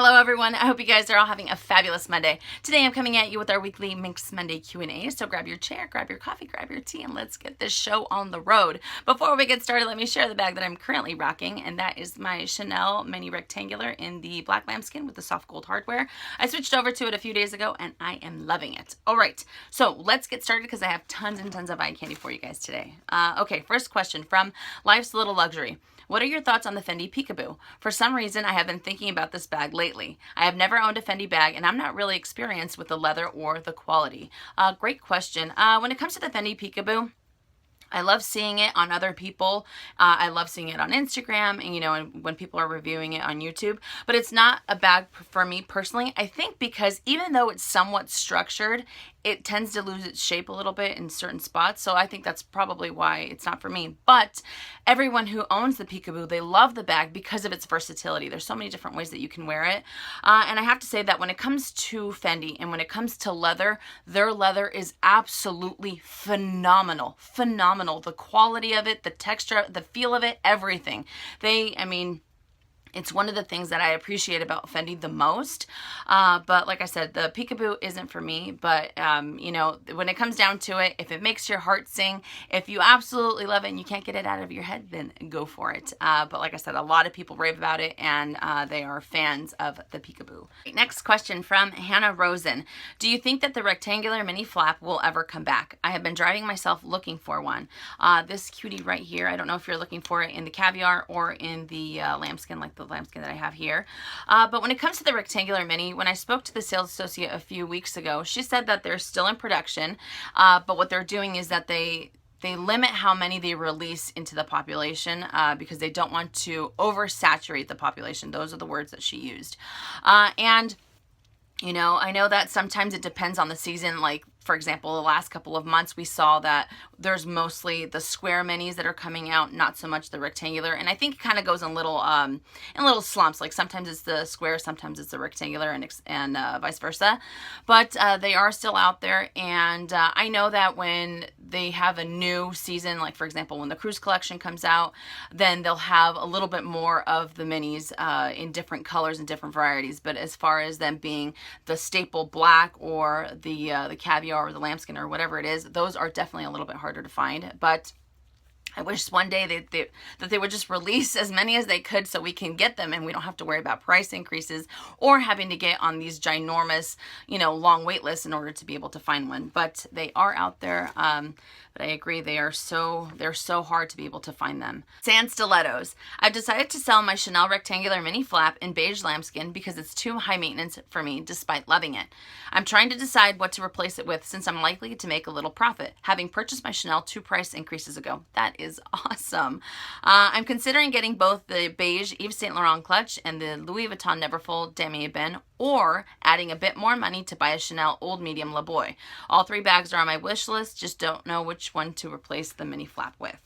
Hello everyone, I hope you guys are all having a fabulous Monday. Today I'm coming at you with our weekly Minks Monday Q&A, so grab your chair, grab your coffee, grab your tea, and let's get this show on the road. Before we get started, let me share the bag that I'm currently rocking, and that is my Chanel Mini Rectangular in the black lambskin with the soft gold hardware. I switched over to it a few days ago, and I am loving it. Alright, so let's get started because I have tons and tons of eye candy for you guys today. Okay, first question from Life's Little Luxury. What are your thoughts on the Fendi Peekaboo? For some reason, I have been thinking about this bag lately. I have never owned a Fendi bag, and I'm not really experienced with the leather or the quality. Great question. When it comes to the Fendi Peekaboo, I love seeing it on other people. I love seeing it on Instagram and, and when people are reviewing it on YouTube. But it's not a bag for me personally. I think because even though it's somewhat structured, it tends to lose its shape a little bit in certain spots. So I think that's probably why it's not for me. But everyone who owns the Peekaboo, they love the bag because of its versatility. There's so many different ways that you can wear it. And I have to say that when it comes to Fendi and when it comes to leather, their leather is absolutely phenomenal. Phenomenal. The quality of it, the texture, the feel of it, everything. It's one of the things that I appreciate about Fendi the most. But like I said, the Peekaboo isn't for me. But, when it comes down to it, if it makes your heart sing, if you absolutely love it and you can't get it out of your head, then go for it. But like I said, a lot of people rave about it and they are fans of the Peekaboo. Next question from Hannah Rosen. Do you think that the rectangular mini flap will ever come back? I have been driving myself looking for one. This cutie right here, I don't know if you're looking for it in the caviar or in the lambskin, like the lambskin that I have here. But when it comes to the rectangular mini, when I spoke to the sales associate a few weeks ago, she said that they're still in production, but what they're doing is that they limit how many they release into the population because they don't want to oversaturate the population. Those are the words that she used. And I know that sometimes it depends on the season. Like, for example, the last couple of months, we saw that there's mostly the square minis that are coming out, not so much the rectangular. And I think it kind of goes in little slumps. Like sometimes it's the square, sometimes it's the rectangular, and vice versa. But they are still out there. And I know that when they have a new season, like for example, when the cruise collection comes out, then they'll have a little bit more of the minis in different colors and different varieties. But as far as them being the staple black or the caviar or the lambskin or whatever it is, those are definitely a little bit harder to find. But I wish one day that they would just release as many as they could so we can get them and we don't have to worry about price increases or having to get on these ginormous, long wait lists in order to be able to find one. But they are out there. But I agree, they're so hard to be able to find them. Sand stilettos. I've decided to sell my Chanel rectangular mini flap in beige lambskin because it's too high maintenance for me despite loving it. I'm trying to decide what to replace it with since I'm likely to make a little profit, having purchased my Chanel 2 price increases ago. That is awesome. I'm considering getting both the beige Yves Saint Laurent clutch and the Louis Vuitton Neverfull Damier Ebene, or adding a bit more money to buy a Chanel Old Medium Le Boy. All 3 bags are on my wish list, just don't know which one to replace the mini flap with.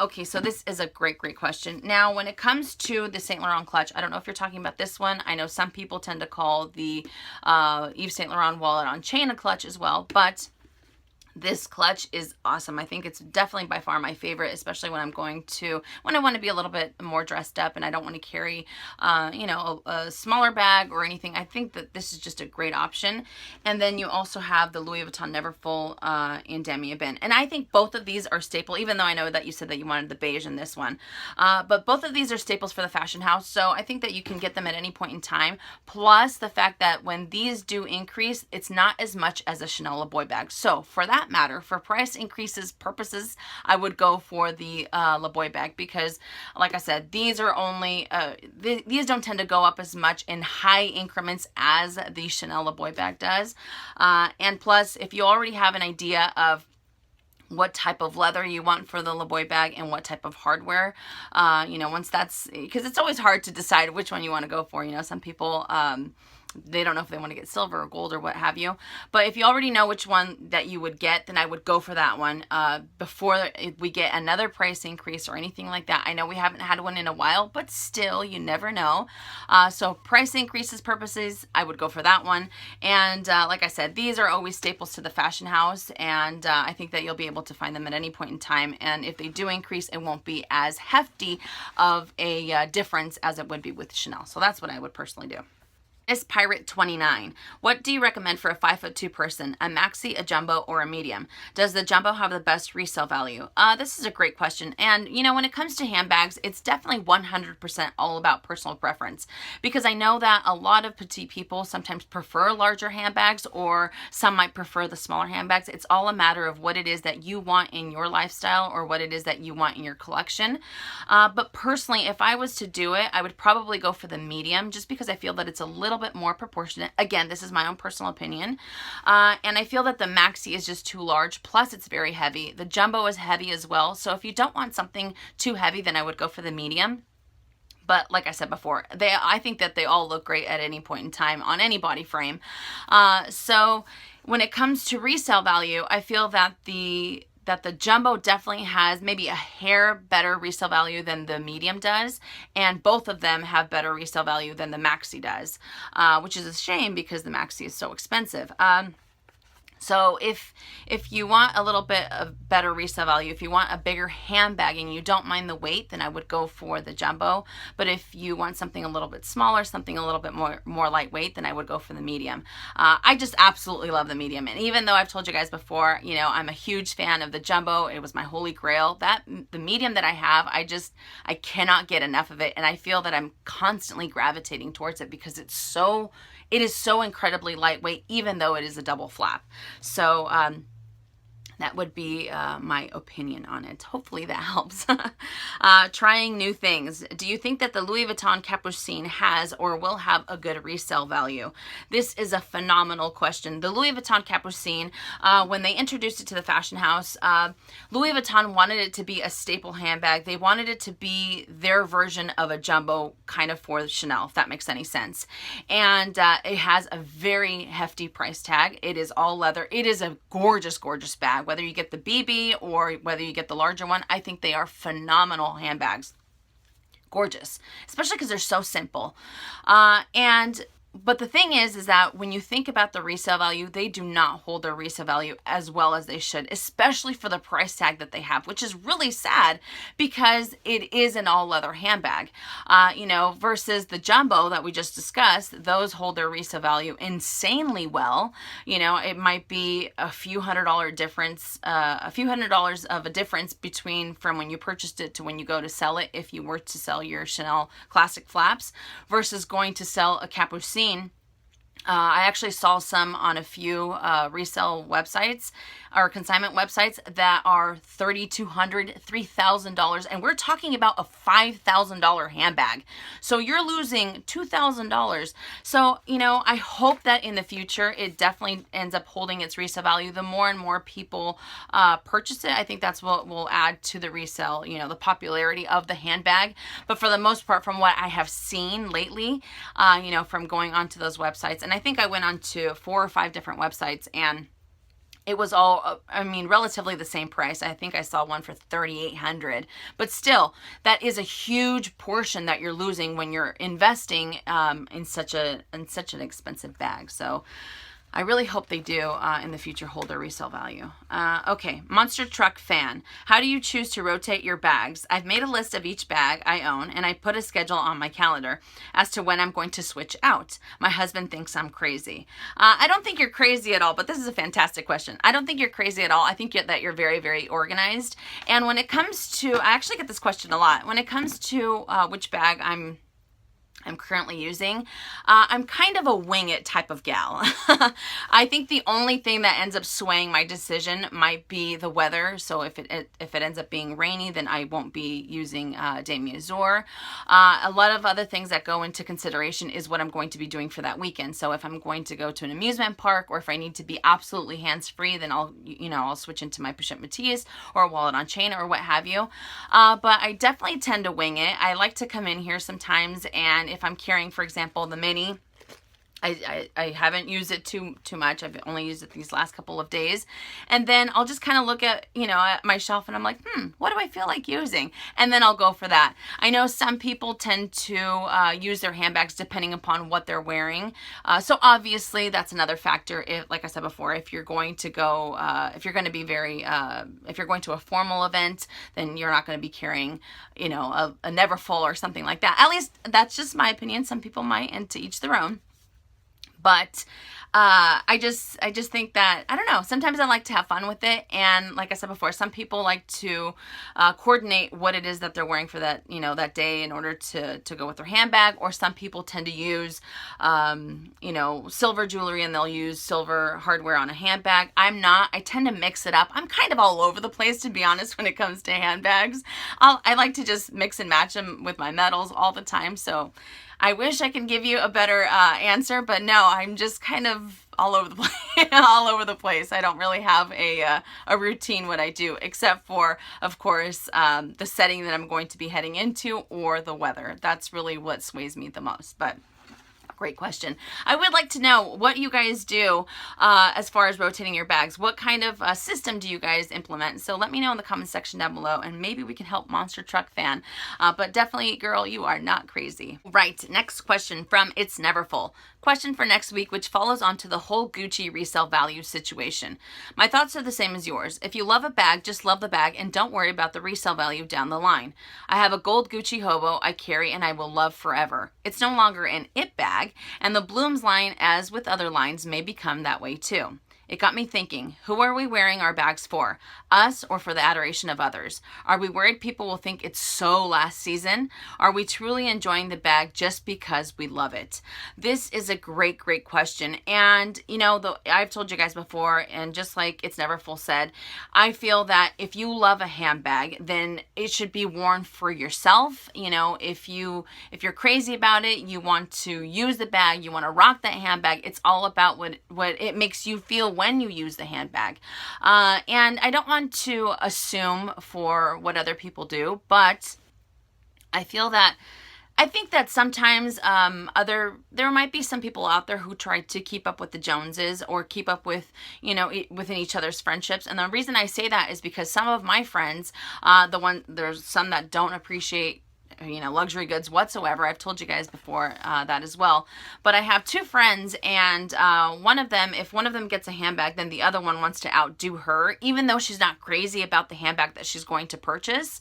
Okay, so this is a great question. Now, when it comes to the Saint Laurent clutch, I don't know if you're talking about this one. I know some people tend to call the Yves Saint Laurent wallet on chain a clutch as well, but this clutch is awesome. I think it's definitely by far my favorite, especially when I want to be a little bit more dressed up and I don't want to carry, a smaller bag or anything. I think that this is just a great option. And then you also have the Louis Vuitton Neverfull in Damier Ebene. And I think both of these are staple, even though I know that you said that you wanted the beige in this one. But both of these are staples for the fashion house. So I think that you can get them at any point in time. Plus the fact that when these do increase, it's not as much as a Chanel Le Boy bag. So for that matter, for price increases purposes, I would go for the Le Boy bag because, like I said, these are only these don't tend to go up as much in high increments as the Chanel Le Boy bag does. And plus, if you already have an idea of what type of leather you want for the Le Boy bag and what type of hardware, once that's, because it's always hard to decide which one you want to go for. Some people they don't know if they want to get silver or gold or what have you. But if you already know which one that you would get, then I would go for that one before we get another price increase or anything like that. I know we haven't had one in a while, but still, you never know. So price increases purposes, I would go for that one. And like I said, these are always staples to the fashion house, and I think that you'll be able to find them at any point in time. And if they do increase, it won't be as hefty of a difference as it would be with Chanel. So that's what I would personally do. Is Pirate 29. What do you recommend for a 5'2" person? A maxi, a jumbo, or a medium? Does the jumbo have the best resale value? This is a great question. And you know, when it comes to handbags, it's definitely 100% all about personal preference, because I know that a lot of petite people sometimes prefer larger handbags, or some might prefer the smaller handbags. It's all a matter of what it is that you want in your lifestyle, or what it is that you want in your collection. But personally, if I was to do it, I would probably go for the medium, just because I feel that it's a little bit more proportionate. Again, this is my own personal opinion. And I feel that the maxi is just too large. Plus, it's very heavy. The jumbo is heavy as well. So if you don't want something too heavy, then I would go for the medium. But like I said before, I think that they all look great at any point in time on any body frame. So when it comes to resale value, I feel that the jumbo definitely has maybe a hair better resale value than the medium does, and both of them have better resale value than the maxi does, which is a shame because the maxi is so expensive. So if you want a little bit of better resale value, if you want a bigger handbag and you don't mind the weight, then I would go for the jumbo. But if you want something a little bit smaller, something a little bit more lightweight, then I would go for the medium. I just absolutely love the medium. And even though I've told you guys before, you know, I'm a huge fan of the jumbo. It was my holy grail. The medium that I have, I cannot get enough of it. And I feel that I'm constantly gravitating towards it because it is so incredibly lightweight, even though it is a double flap. So that would be my opinion on it. Hopefully that helps. Trying new things. Do you think that the Louis Vuitton Capucine has or will have a good resale value? This is a phenomenal question. The Louis Vuitton Capucine, when they introduced it to the fashion house, Louis Vuitton wanted it to be a staple handbag. They wanted it to be their version of a jumbo kind of for Chanel, if that makes any sense. And it has a very hefty price tag. It is all leather. It is a gorgeous, gorgeous bag. Whether you get the BB or whether you get the larger one, I think they are phenomenal handbags. Gorgeous, especially because they're so simple. But the thing is that when you think about the resale value, they do not hold their resale value as well as they should, especially for the price tag that they have, which is really sad because it is an all leather handbag, you know, versus the jumbo that we just discussed. Those hold their resale value insanely well. You know, it might be a few $100 difference, a few $100 of a difference between from when you purchased it to when you go to sell it, if you were to sell your Chanel classic flaps versus going to sell a Capucine. I actually saw some on a few resale websites or consignment websites that are $3,200, $3,000, and we're talking about a $5,000 handbag. So you're losing $2,000. So, you know, I hope that in the future it definitely ends up holding its resale value. The more and more people purchase it, I think that's what will add to the resale, you know, the popularity of the handbag. But for the most part, from what I have seen lately, you know, from going onto those websites, and I think I went on to 4 or 5 different websites, and it was all, I mean, relatively the same price. I think I saw one for $3,800, but still, that is a huge portion that you're losing when you're investing in such an expensive bag. So I really hope they do in the future hold their resale value. Okay, Monster Truck fan. How do you choose to rotate your bags? I've made a list of each bag I own, and I put a schedule on my calendar as to when I'm going to switch out. My husband thinks I'm crazy. I don't think you're crazy at all, but this is a fantastic question. I don't think you're crazy at all. I think that you're very, very organized. And when it comes to, I actually get this question a lot. When it comes to which bag I'm currently using, I'm kind of a wing it type of gal. I think the only thing that ends up swaying my decision might be the weather. So if it ends up being rainy, then I won't be using demi-mesure. A lot of other things that go into consideration is what I'm going to be doing for that weekend. So if I'm going to go to an amusement park, or if I need to be absolutely hands-free, then I'll switch into my Pochette Métis or a wallet on chain or what have you. But I definitely tend to wing it. I like to come in here sometimes, and if I'm carrying, for example, the mini, I haven't used it too much. I've only used it these last couple of days. And then I'll just kind of look at, at my shelf, and I'm like, what do I feel like using? And then I'll go for that. I know some people tend to use their handbags depending upon what they're wearing. So obviously that's another factor. If, like I said before, if you're going to go, if you're going to be if you're going to a formal event, then you're not going to be carrying, a Neverfull or something like that. At least that's just my opinion. Some people might, and to each their own. But I just think that, I don't know, sometimes I like to have fun with it. And like I said before, some people like to coordinate what it is that they're wearing for that, you know, that day in order to go with their handbag. Or some people tend to use, you know, silver jewelry, and they'll use silver hardware on a handbag. I'm not. I tend to mix it up. I'm kind of all over the place, to be honest, when it comes to handbags. I like to just mix and match them with my metals all the time. So I wish I could give you a better answer, but no, I'm just kind of all over the place. All over the place. I don't really have a routine what I do, except for, of course, the setting that I'm going to be heading into or the weather. That's really what sways me the most. But great question. I would like to know what you guys do as far as rotating your bags. What kind of system do you guys implement? So let me know in the comment section down below, and maybe we can help Monster Truck Fan. But definitely, girl, you are not crazy. Right, next question from It's Never Full. Question for next week, which follows on to the whole Gucci resale value situation. My thoughts are the same as yours. If you love a bag, just love the bag and don't worry about the resale value down the line. I have a gold Gucci hobo I carry and I will love forever. It's no longer an it bag, and the Blooms line, as with other lines, may become that way too. It got me thinking, who are we wearing our bags for? Us, or for the adoration of others? Are we worried people will think it's so last season? Are we truly enjoying the bag just because we love it? This is a great, great question. And, you know, I've told you guys before, and just like It's Never Full said, I feel that if you love a handbag, then it should be worn for yourself. You know, if you're crazy about it, you want to use the bag, you want to rock that handbag, it's all about what it makes you feel when you use the handbag. And I don't want to assume for what other people do, but I think that sometimes there might be some people out there who try to keep up with the Joneses or keep up with, you know, within each other's friendships. And the reason I say that is because some of my friends, there's some that don't appreciate, you know, luxury goods whatsoever. I've told you guys before that as well. But I have two friends, and one of them, if one of them gets a handbag, then the other one wants to outdo her, even though she's not crazy about the handbag that she's going to purchase.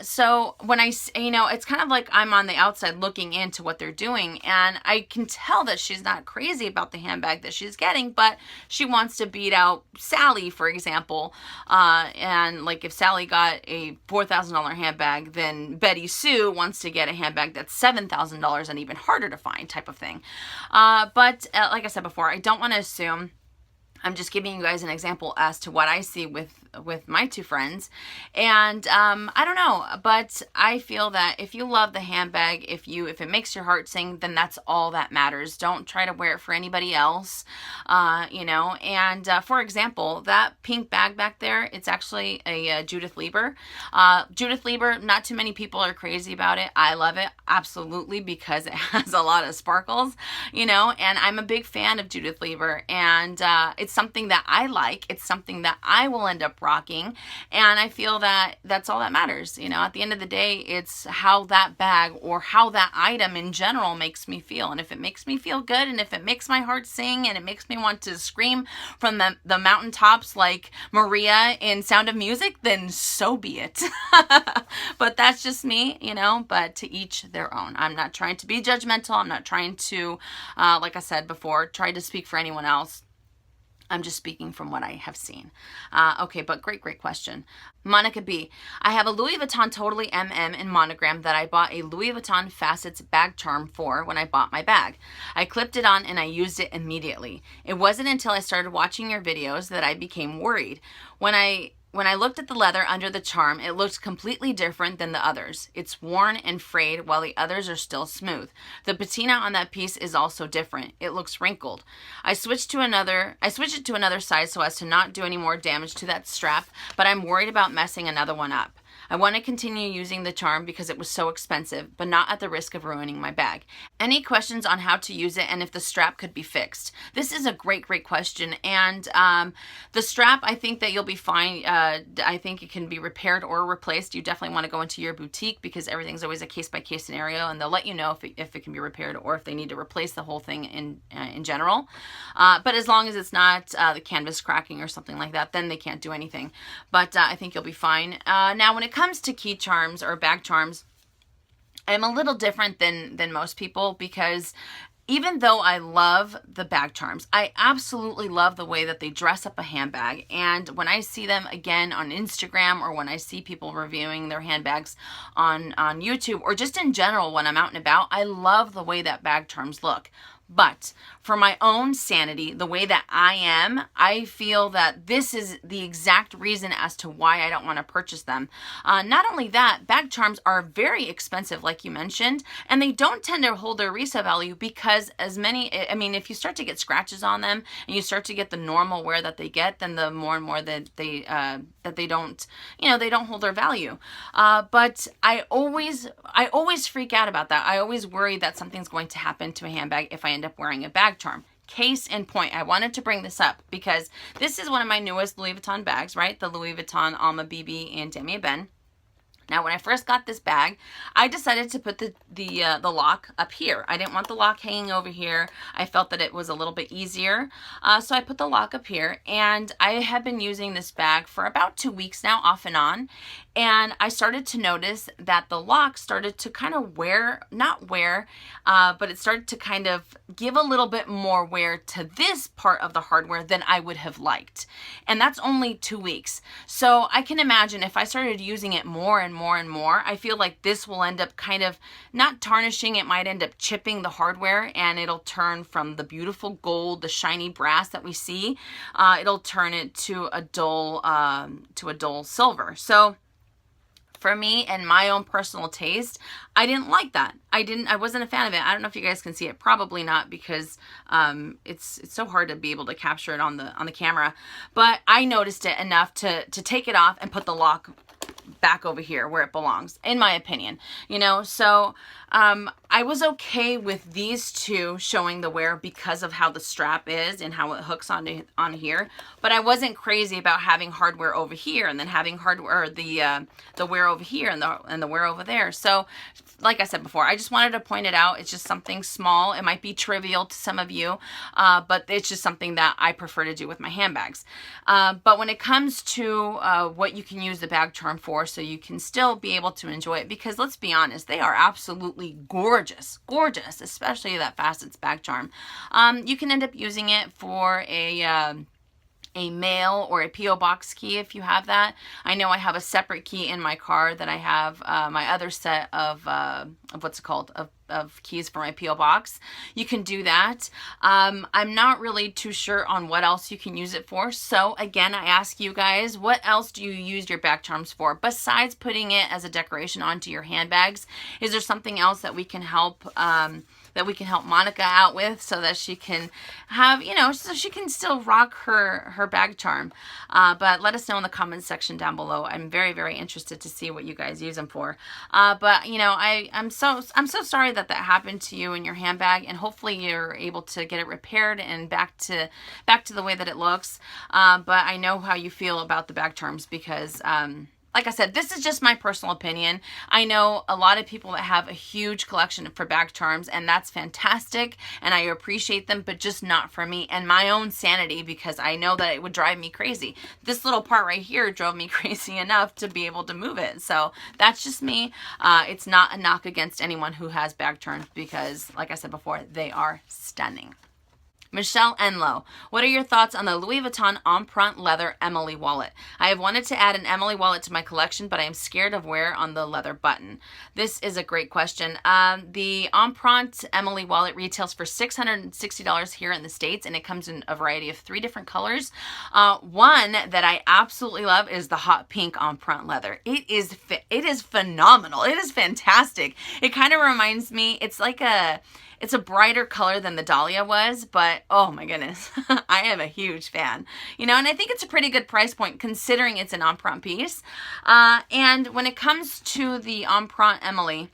So when you know, it's kind of like I'm on the outside looking into what they're doing, and I can tell that she's not crazy about the handbag that she's getting, but she wants to beat out Sally, for example. And like if Sally got a $4,000 handbag, then Betty Sue wants to get a handbag that's $7,000 and even harder to find, type of thing. But like I said before, I don't want to assume. I'm just giving you guys an example as to what I see with my two friends. And I don't know, but I feel that if you love the handbag, if it makes your heart sing, then that's all that matters. Don't try to wear it for anybody else, you know. And for example, that pink bag back there, it's actually a Judith Lieber. Judith Lieber, not too many people are crazy about it. I love it, absolutely, because it has a lot of sparkles, you know, and I'm a big fan of Judith Lieber, and it's something that I like. It's something that I will end up rocking, and I feel that that's all that matters. You know, at the end of the day, it's how that bag or how that item in general makes me feel. And if it makes me feel good, and if it makes my heart sing, and it makes me want to scream from the mountaintops like Maria in Sound of Music, then so be it. But that's just me, you know, but to each their own. I'm not trying to be judgmental. I'm not trying to, like I said before, try to speak for anyone else. I'm just speaking from what I have seen. Okay, but great question. Monica B. I have a Louis Vuitton Totally MM in monogram that I bought a Louis Vuitton Facets bag charm for when I bought my bag. I clipped it on and I used it immediately. It wasn't until I started watching your videos that I became worried. When I looked at the leather under the charm, it looked completely different than the others. It's worn and frayed while the others are still smooth. The patina on that piece is also different. It looks wrinkled. I switched it to another size so as to not do any more damage to that strap, but I'm worried about messing another one up. I want to continue using the charm because it was so expensive, but not at the risk of ruining my bag. Any questions on how to use it and if the strap could be fixed? This is a great question. And the strap, I think that you'll be fine. I think it can be repaired or replaced. You definitely want to go into your boutique because everything's always a case-by-case scenario, and they'll let you know if it can be repaired or if they need to replace the whole thing in general. But as long as it's not the canvas cracking or something like that, then they can't do anything. But I think you'll be fine. Now, when it comes to key charms or bag charms, I'm a little different than most people because, even though I love the bag charms, I absolutely love the way that they dress up a handbag. And when I see them again on Instagram, or when I see people reviewing their handbags on YouTube, or just in general when I'm out and about, I love the way that bag charms look. But for my own sanity, the way that I am, I feel that this is the exact reason as to why I don't want to purchase them. Not only that, bag charms are very expensive, like you mentioned, and they don't tend to hold their resale value because I mean, if you start to get scratches on them and you start to get the normal wear that they get, then the more and more that they don't, they don't hold their value. But I always freak out about that. I always worry that something's going to happen to a handbag if I end up wearing a bag charm. Case in point, I wanted to bring this up because this is one of my newest Louis Vuitton bags, right? The Louis Vuitton Alma BB and Damier Ben. Now, when I first got this bag, I decided to put the lock up here. I didn't want the lock hanging over here. I felt that it was a little bit easier. So I put the lock up here, and I have been using this bag for about 2 weeks now, off and on. And I started to notice that the lock started to kind of but it started to kind of give a little bit more wear to this part of the hardware than I would have liked. And that's only 2 weeks. So I can imagine if I started using it more and more and more, I feel like this will end up kind of not tarnishing. It might end up chipping the hardware, and it'll turn from the beautiful gold, the shiny brass that we see, it'll turn it to a dull silver. So for me and my own personal taste, I didn't like that. I wasn't a fan of it. I don't know if you guys can see it. Probably not, because it's so hard to be able to capture it on the camera. But I noticed it enough to take it off and put the lock back over here where it belongs, in my opinion. So I was okay with these two showing the wear because of how the strap is and how it hooks on here, but I wasn't crazy about having hardware over here and then having hardware, the wear over here and the wear over there. So like I said before, I just wanted to point it out. It's just something small. It might be trivial to some of you, but it's just something that I prefer to do with my handbags. But when it comes to what you can use the bag charm for, so you can still be able to enjoy it, because let's be honest, they are absolutely gorgeous, especially that facets bag charm. You can end up using it for a mail or a P.O. box key if you have that. I know I have a separate key in my car that I have my other set of what's it called, of keys for my P.O. box. You can do that. I'm not really too sure on what else you can use it for. So again, I ask you guys, what else do you use your bag charms for besides putting it as a decoration onto your handbags? Is there something else that we can help Monica out with, so that she can have, so she can still rock her bag charm? But let us know in the comments section down below. I'm very, very interested to see what you guys use them for. But I'm so sorry that happened to you in your handbag, and hopefully you're able to get it repaired and back to the way that it looks. But I know how you feel about the bag charms, because like I said, this is just my personal opinion. I know a lot of people that have a huge collection for bag charms, and that's fantastic, and I appreciate them, but just not for me and my own sanity, because I know that it would drive me crazy. This little part right here drove me crazy enough to be able to move it. So that's just me. It's not a knock against anyone who has bag charms, because like I said before, they are stunning. Michelle Enlow, what are your thoughts on the Louis Vuitton Empreinte leather Emilie wallet? I have wanted to add an Emilie wallet to my collection, but I am scared of wear on the leather button. This is a great question. The Empreinte Emilie wallet retails for $660 here in the States, and it comes in a variety of 3 different colors. One that I absolutely love is the hot pink Empreinte leather. It is phenomenal. It is fantastic. It kind of reminds me, it's a brighter color than the Dahlia was, but oh my goodness, I am a huge fan. And I think it's a pretty good price point considering it's an Empreinte piece. And when it comes to the Empreinte Emilie,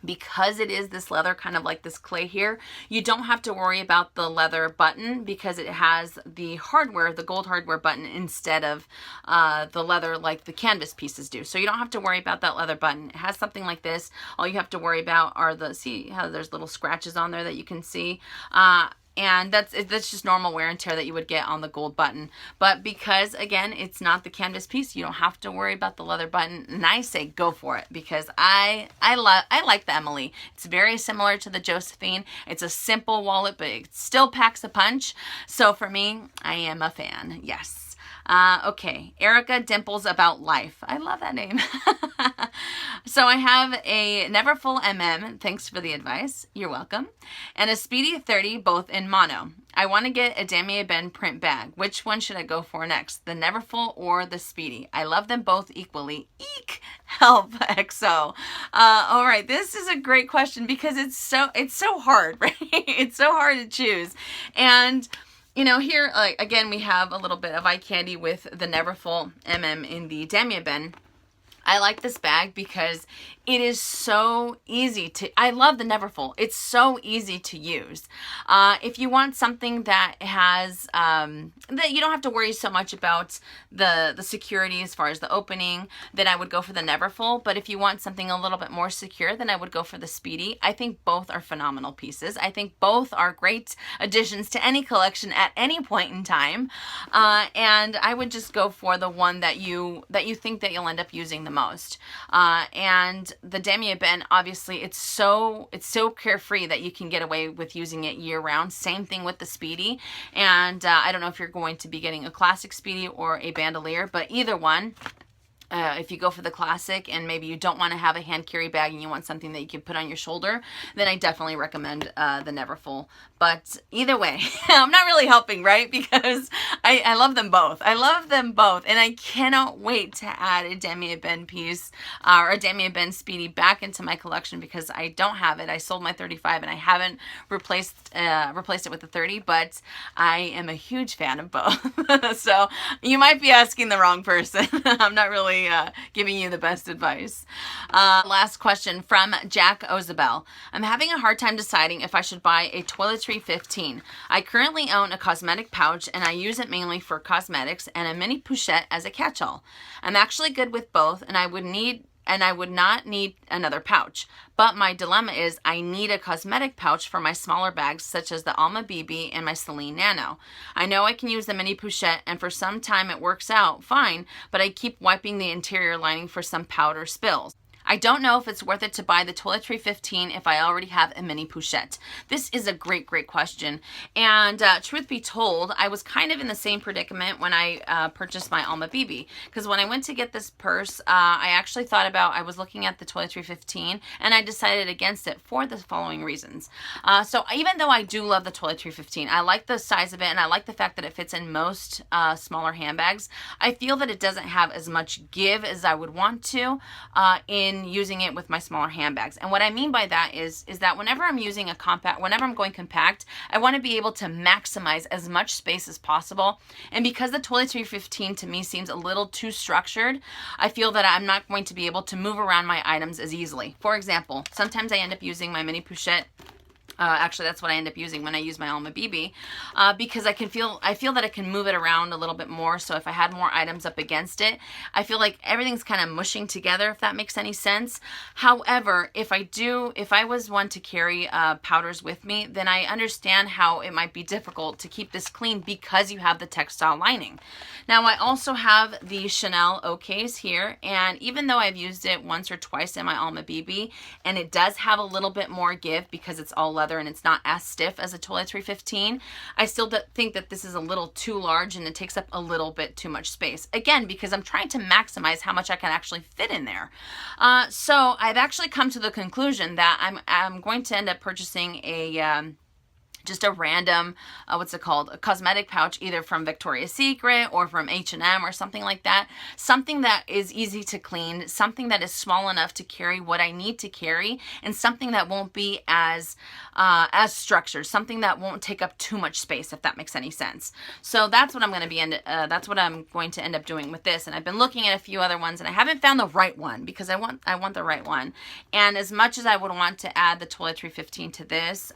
because it is this leather, kind of like this clay here, you don't have to worry about the leather button, because it has the hardware, the gold hardware button, instead of the leather like the canvas pieces do. So you don't have to worry about that leather button. It has something like this. All you have to worry about are see how there's little scratches on there that you can see. And that's just normal wear and tear that you would get on the gold button. But because, again, it's not the canvas piece, you don't have to worry about the leather button. And I say go for it, because I like the Emilie. It's very similar to the Josephine. It's a simple wallet, but it still packs a punch. So for me, I am a fan. Yes. Okay, Erica Dimples About Life. I love that name. So I have a Neverfull MM, thanks for the advice, you're welcome, and a Speedy 30, both in mono. I want to get a Damier Ben print bag. Which one should I go for next, the Neverfull or the Speedy? I love them both equally. Eek! Help, XO. All right, this is a great question, because it's so hard, right? It's so hard to choose. And you know, here, like, again, we have a little bit of eye candy with the Neverfull MM in the Damier Ben. I like this bag because it is so easy to, I love the Neverfull. It's so easy to use. If you want something that has, that you don't have to worry so much about the security as far as the opening, then I would go for the Neverfull. But if you want something a little bit more secure, then I would go for the Speedy. I think both are phenomenal pieces. I think both are great additions to any collection at any point in time. And I would just go for the one that you think that you'll end up using the most. And the Damier Ben, obviously, it's so carefree that you can get away with using it year round. Same thing with the Speedy. And I don't know if you're going to be getting a classic Speedy or a bandolier, but either one. If you go for the classic and maybe you don't want to have a hand carry bag and you want something that you can put on your shoulder, then I definitely recommend the Neverfull. But either way, I'm not really helping, right? Because I love them both. I love them both. And I cannot wait to add a Damier Ben piece or a Damier Ben Speedy back into my collection, because I don't have it. I sold my 35 and I haven't replaced it with the 30, but I am a huge fan of both. So you might be asking the wrong person. I'm not really giving you the best advice. Last question from Jack Ozabel. I'm having a hard time deciding if I should buy a Toiletry 15. I currently own a cosmetic pouch and I use it mainly for cosmetics, and a mini pochette as a catch-all. I'm actually good with both, and I would not need another pouch. But my dilemma is I need a cosmetic pouch for my smaller bags, such as the Alma BB and my Celine Nano. I know I can use the mini pochette, and for some time it works out fine, but I keep wiping the interior lining for some powder spills. I don't know if it's worth it to buy the Toiletry 15 if I already have a mini pochette. This is a great question. And truth be told, I was kind of in the same predicament when I purchased my Alma BB. Because when I went to get this purse, I actually thought about, I was looking at the Toiletry 15 and I decided against it for the following reasons. So even though I do love the Toiletry 15, I like the size of it and I like the fact that it fits in most smaller handbags. I feel that it doesn't have as much give as I would want to in using it with my smaller handbags. And what I mean by that is that whenever I'm using a compact, whenever I'm going compact, I want to be able to maximize as much space as possible. And because the Toiletry 15 to me seems a little too structured, I feel that I'm not going to be able to move around my items as easily. For example, sometimes I end up using my mini pochette. Actually, that's what I end up using when I use my Alma BB, because I feel that I can move it around a little bit more. So if I had more items up against it, I feel like everything's kind of mushing together, if that makes any sense. However, if I was one to carry powders with me, then I understand how it might be difficult to keep this clean because you have the textile lining. Now, I also have the Chanel O case here, and even though I've used it once or twice in my Alma BB, and it does have a little bit more give because it's all leather and it's not as stiff as a Toiletry 15, I still think that this is a little too large and it takes up a little bit too much space. Again, because I'm trying to maximize how much I can actually fit in there. So I've actually come to the conclusion that I'm going to end up purchasing just a random, a cosmetic pouch, either from Victoria's Secret or from H&M or something like that. Something that is easy to clean, something that is small enough to carry what I need to carry, and something that won't be as structured, something that won't take up too much space, if that makes any sense. So that's what I'm going to end up doing with this. And I've been looking at a few other ones, and I haven't found the right one because I want the right one. And as much as I would want to add the Toiletry 15 to this,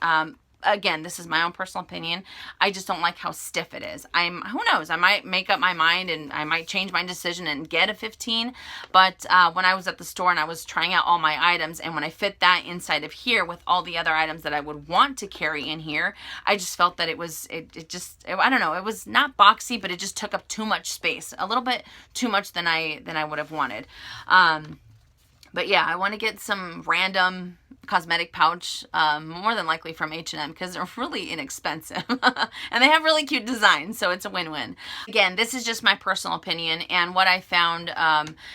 again, this is my own personal opinion. I just don't like how stiff it is. Who knows? I might make up my mind and I might change my decision and get a 15. But when I was at the store and I was trying out all my items, and when I fit that inside of here with all the other items that I would want to carry in here, I just felt that I don't know, it was not boxy, but it just took up too much space, a little bit too much than I would have wanted. But yeah, I want to get some random cosmetic pouch, more than likely from H&M, because they're really inexpensive and they have really cute designs, so it's a win-win. Again, this is just my personal opinion and what I found,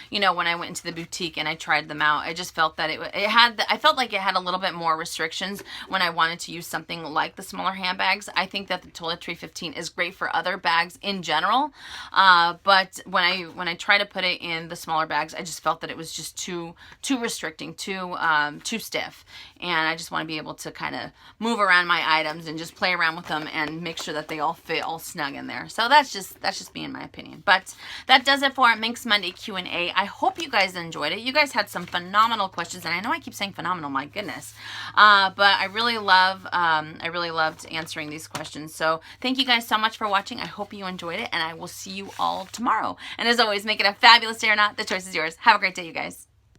you know, when I went into the boutique and I tried them out. I just felt that I felt like it had a little bit more restrictions when I wanted to use something like the smaller handbags. I think that the Toiletry 15 is great for other bags in general, but when I try to put it in the smaller bags, I just felt that it was just too restricting, too stiff. And I just want to be able to kind of move around my items and just play around with them and make sure that they all fit all snug in there. So that's just me in my opinion. But that does it for our Minks Monday Q&A. I hope you guys enjoyed it. You guys had some phenomenal questions, and I know I keep saying phenomenal, my goodness. But I really loved answering these questions. So thank you guys so much for watching. I hope you enjoyed it, and I will see you all tomorrow. And as always, make it a fabulous day or not. The choice is yours. Have a great day, you guys.